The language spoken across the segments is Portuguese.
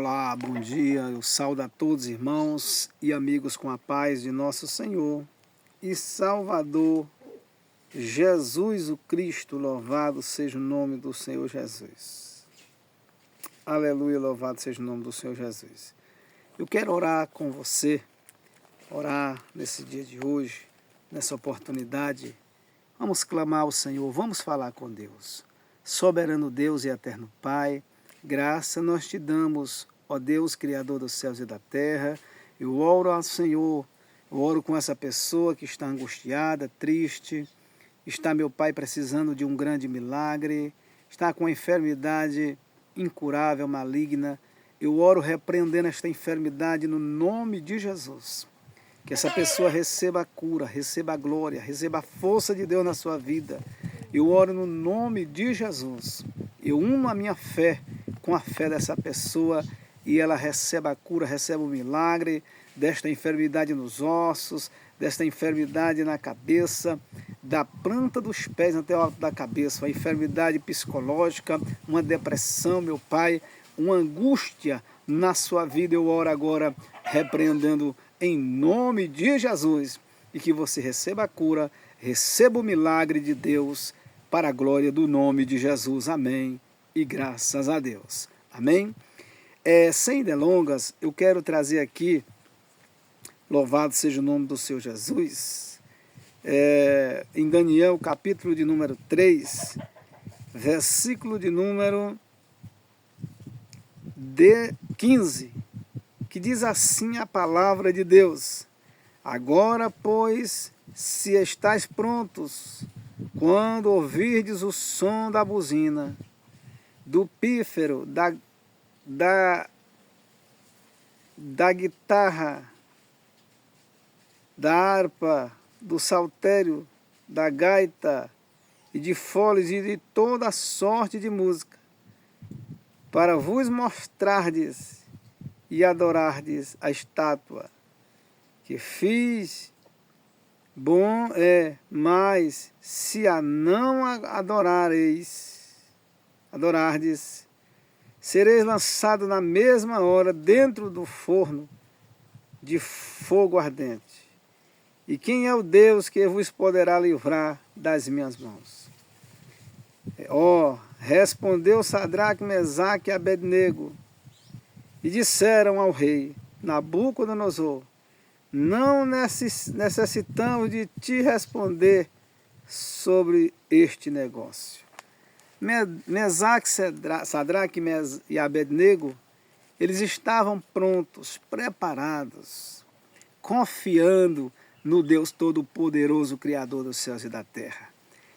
Olá, bom dia. Eu saúdo a todos, irmãos e amigos, com a paz de nosso Senhor e Salvador Jesus o Cristo. Louvado seja o nome do Senhor Jesus. Aleluia, louvado seja o nome do Senhor Jesus. Eu quero orar com você, orar nesse dia de hoje, nessa oportunidade. Vamos clamar ao Senhor, vamos falar com Deus. Soberano Deus e eterno Pai, graça nós te damos, ó Deus, Criador dos céus e da terra. Eu oro ao Senhor, eu oro com essa pessoa que está angustiada, triste, está, meu Pai, precisando de um grande milagre, está com a enfermidade incurável, maligna. Eu oro repreendendo esta enfermidade no nome de Jesus. Que essa pessoa receba a cura, receba a glória, receba a força de Deus na sua vida. Eu oro no nome de Jesus. Eu uno a minha fé com a fé dessa pessoa e ela receba a cura, receba o milagre desta enfermidade nos ossos, desta enfermidade na cabeça, da planta dos pés até o alto da cabeça, uma enfermidade psicológica, uma depressão, meu Pai, uma angústia na sua vida. Eu oro agora repreendendo em nome de Jesus e que você receba a cura, receba o milagre de Deus para a glória do nome de Jesus. Amém. E graças a Deus. Amém? Sem delongas, eu quero trazer aqui, louvado seja o nome do Senhor Jesus, em Daniel, capítulo de número 3, versículo de número 15, que diz assim a palavra de Deus: agora, pois, se estáis prontos, quando ouvirdes o som da buzina, do pífaro, da guitarra, da harpa, do saltério, da gaita e de foles e de toda sorte de música, para vos mostrardes e adorardes a estátua que fiz, bom é, mas se a não adorardes, sereis lançado na mesma hora dentro do forno de fogo ardente. E quem é o Deus que vos poderá livrar das minhas mãos? Respondeu Sadraque, Mesaque e Abednego, e disseram ao rei Nabucodonosor: não necessitamos de te responder sobre este negócio. Mesaque, Sadraque e Abednego, eles estavam prontos, preparados, confiando no Deus Todo-Poderoso, Criador dos céus e da terra.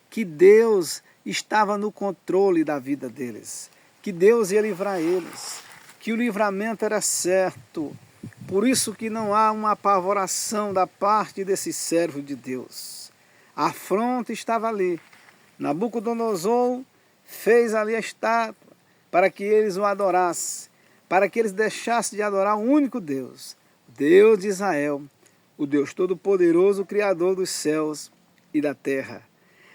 Que Deus estava no controle da vida deles, que Deus ia livrar eles, que o livramento era certo. Por isso que não há uma apavoração da parte desse servo de Deus. A afronta estava ali. Nabucodonosor fez ali a estátua para que eles o adorassem, para que eles deixassem de adorar o único Deus, Deus de Israel, o Deus Todo-Poderoso, o Criador dos céus e da terra.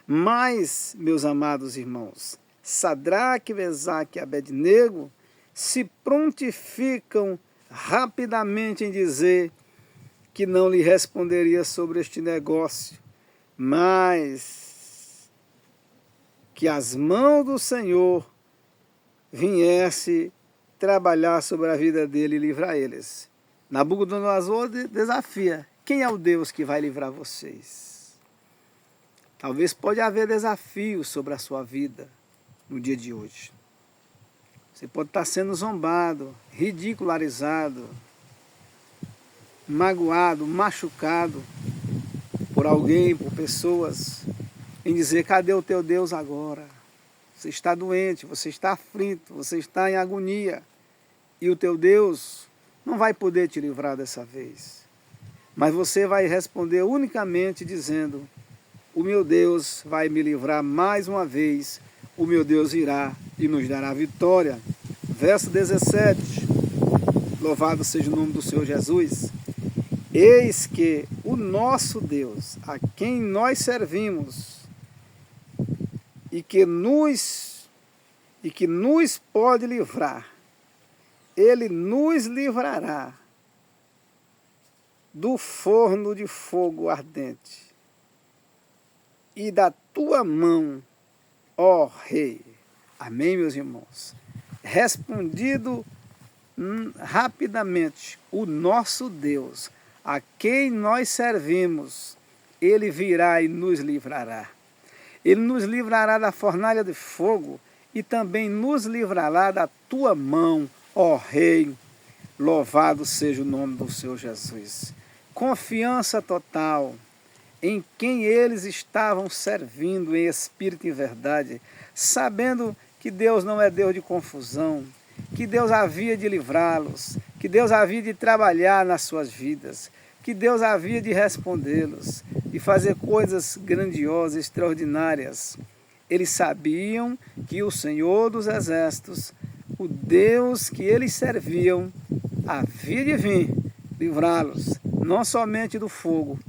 Mas, meus amados irmãos, Sadraque, Mesaque e Abednego se prontificam rapidamente em dizer que não lhe responderia sobre este negócio, mas que as mãos do Senhor viesse trabalhar sobre a vida dele e livrar eles. Nabucodonosor desafia: quem é o Deus que vai livrar vocês? Talvez pode haver desafios sobre a sua vida no dia de hoje. Você pode estar sendo zombado, ridicularizado, magoado, machucado por alguém, por pessoas, em dizer: cadê o teu Deus agora? Você está doente, você está aflito, você está em agonia, e o teu Deus não vai poder te livrar dessa vez. Mas você vai responder unicamente dizendo: o meu Deus vai me livrar mais uma vez, o meu Deus irá e nos dará vitória. Verso 17, louvado seja o nome do Senhor Jesus. Eis que o nosso Deus, a quem nós servimos, e que nos pode livrar, Ele nos livrará do forno de fogo ardente e da tua mão, ó Rei. Amém, meus irmãos? Respondido rapidamente, o nosso Deus, a quem nós servimos, Ele virá e nos livrará. Ele nos livrará da fornalha de fogo e também nos livrará da tua mão, ó Rei. Louvado seja o nome do Senhor Jesus. Confiança total em quem eles estavam servindo em espírito e verdade, sabendo que Deus não é Deus de confusão, que Deus havia de livrá-los, que Deus havia de trabalhar nas suas vidas, que Deus havia de respondê-los e fazer coisas grandiosas, extraordinárias. Eles sabiam que o Senhor dos Exércitos, o Deus que eles serviam, havia de vir livrá-los, não somente do fogo,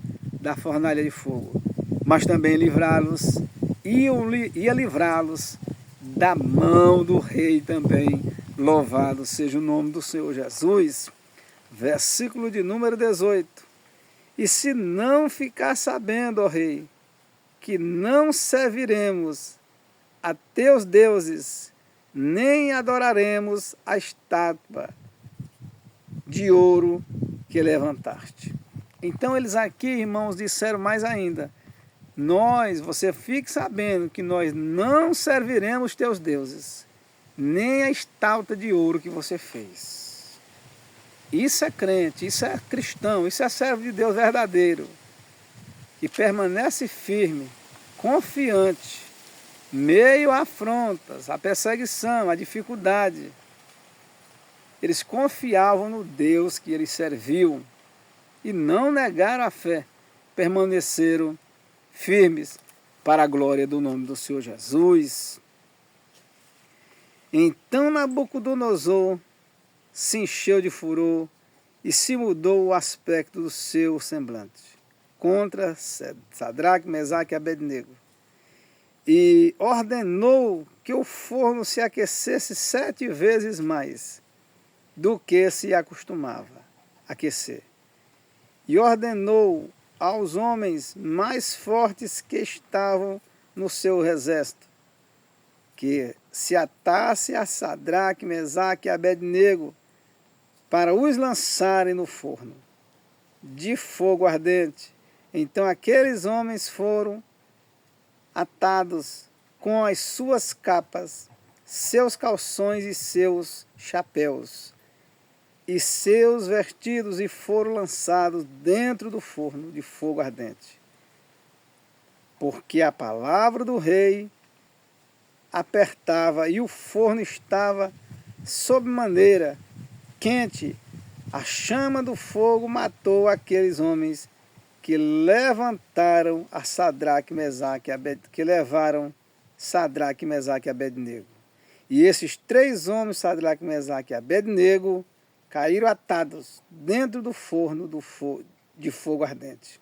da fornalha de fogo, mas também livrá-los, ia livrá-los da mão do rei também. Louvado seja o nome do Senhor Jesus. Versículo de número 18. E se não ficar sabendo, ó rei, que não serviremos a teus deuses, nem adoraremos a estátua de ouro que levantaste. Então eles aqui, irmãos, disseram mais ainda: você fique sabendo que nós não serviremos teus deuses, nem a estátua de ouro que você fez. Isso é crente, isso é cristão, isso é servo de Deus verdadeiro, que permanece firme, confiante, meio a afrontas, a perseguição, a dificuldade. Eles confiavam no Deus que eles serviam e não negaram a fé, permaneceram firmes para a glória do nome do Senhor Jesus. Então Nabucodonosor se encheu de furor e se mudou o aspecto do seu semblante contra Sadraque, Mesaque e Abednego, e ordenou que o forno se aquecesse 7 vezes mais do que se acostumava aquecer. E ordenou aos homens mais fortes que estavam no seu exército que se atasse a Sadraque, Mesaque e Abednego para os lançarem no forno de fogo ardente. Então aqueles homens foram atados com as suas capas, seus calções e seus chapéus, e seus vestidos, e foram lançados dentro do forno de fogo ardente. Porque a palavra do rei apertava e o forno estava sob maneira quente. A chama do fogo matou aqueles homens que levantaram a Sadraque, Mesaque e Abednego, que levaram Sadraque, Mesaque e Abednego. E esses 3 homens, Sadraque, Mesaque e Abednego, caíram atados dentro do forno de fogo ardente.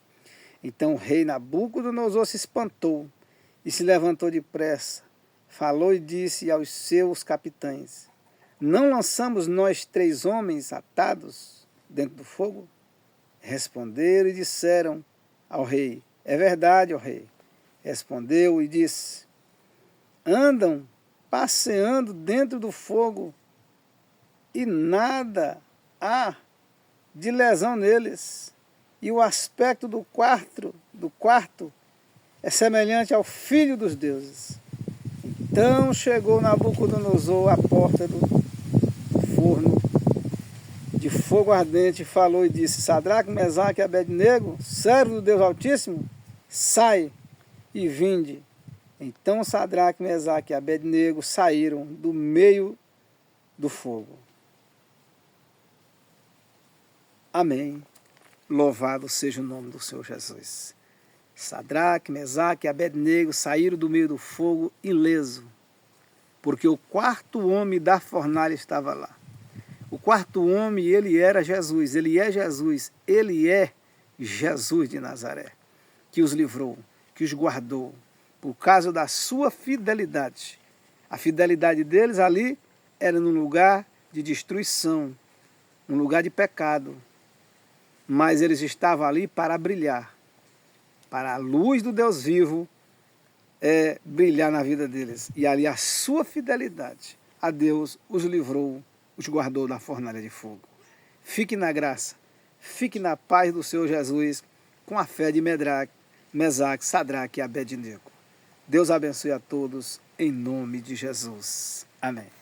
Então o rei Nabucodonosor se espantou e se levantou depressa, falou e disse aos seus capitães: não lançamos nós 3 homens atados dentro do fogo? Responderam e disseram ao rei: é verdade, ó rei. Respondeu e disse: andam passeando dentro do fogo e nada há de lesão neles, e o aspecto do quarto é semelhante ao filho dos deuses. Então chegou Nabucodonosor à porta do forno de fogo ardente e falou e disse: Sadraque, Mesaque e Abednego, servo do Deus Altíssimo, sai e vinde. Então Sadraque, Mesaque e Abednego saíram do meio do fogo. Amém. Louvado seja o nome do Senhor Jesus. Sadraque, Mesaque e Abednego saíram do meio do fogo ileso, porque o 4º homem da fornalha estava lá. O 4º homem, ele era Jesus, ele é Jesus de Nazaré, que os livrou, que os guardou, por causa da sua fidelidade. A fidelidade deles ali era no lugar de destruição, um lugar de pecado, mas eles estavam ali para brilhar, para a luz do Deus vivo brilhar na vida deles. E ali a sua fidelidade a Deus os livrou, os guardou da fornalha de fogo. Fique na graça, fique na paz do Senhor Jesus, com a fé de Mesaque, Sadraque e Abednego. Deus abençoe a todos, em nome de Jesus. Amém.